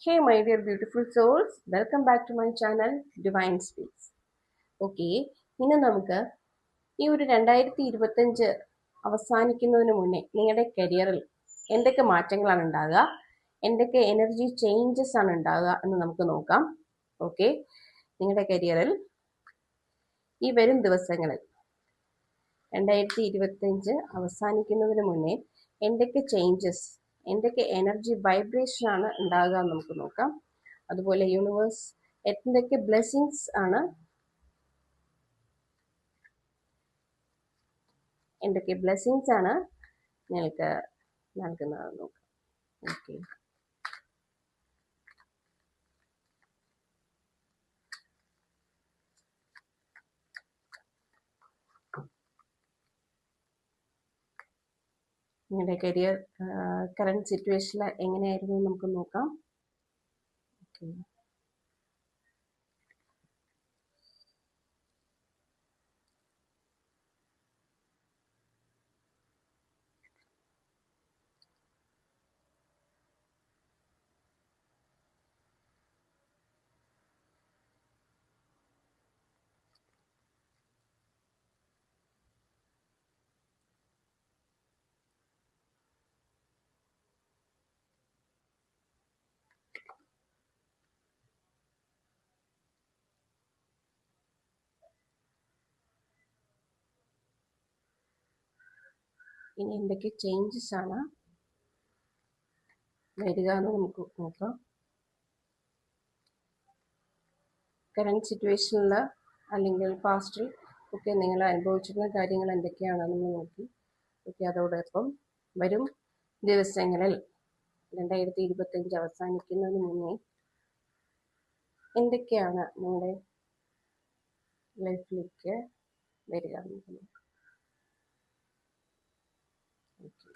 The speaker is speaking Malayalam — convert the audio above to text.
Hey, my dear beautiful souls, welcome back to my channel Divine Speaks. Okay, ഇന്ന് നമുക്ക് ഈ ഒരു 2025 അവസാനിക്കുന്നതിന് മുന്നേ നിങ്ങളുടെ കരിയറിൽ എന്തൊക്കെ മാറ്റങ്ങളാണ് ഉണ്ടാകുക, എന്തൊക്കെ എനർജി ചേഞ്ചസ് ആണ് ഉണ്ടാകുക എന്ന് നമുക്ക് നോക്കാം. ഓക്കെ, നിങ്ങളുടെ കരിയറിൽ ഈ വരും ദിവസങ്ങളിൽ 2025 അവസാനിക്കുന്നതിന് മുന്നേ എന്തൊക്കെ ചേഞ്ചസ്, എന്തൊക്കെ എനർജി വൈബ്രേഷൻ ആണ് ഉണ്ടാകുക എന്ന് നമുക്ക് നോക്കാം. അതുപോലെ യൂണിവേഴ്സ് എന്തൊക്കെ ബ്ലെസ്സിങ്സ് ആണ്, എന്തൊക്കെ ബ്ലെസ്സിങ്സ് ആണ് നിങ്ങൾക്ക് നൽകുന്നത് നോക്കാം. ഓക്കെ, നിങ്ങളുടെ കരിയർ കറണ്ട് സിറ്റുവേഷനിൽ എങ്ങനെയായിരുന്നു നമുക്ക് നോക്കാം. ഓക്കെ, ഇനി എന്തൊക്കെ ചേഞ്ചസ് ആണ് വരിക എന്ന് നമുക്ക് നോക്കാം. കറണ്ട് സിറ്റുവേഷനിൽ അല്ലെങ്കിൽ പാസ്റ്റിൽ ഒക്കെ നിങ്ങൾ അനുഭവിച്ചിരുന്ന കാര്യങ്ങൾ എന്തൊക്കെയാണെന്ന് നോക്കി. ഓക്കെ, അതോടൊപ്പം വരും ദിവസങ്ങളിൽ 2025 അവസാനിക്കുന്നതിന് മുന്നേ എന്തൊക്കെയാണ് നിങ്ങളുടെ ലൈഫിലേക്ക് വരിക എന്ന് നമുക്ക് നോക്കാം. ഓക്കെ,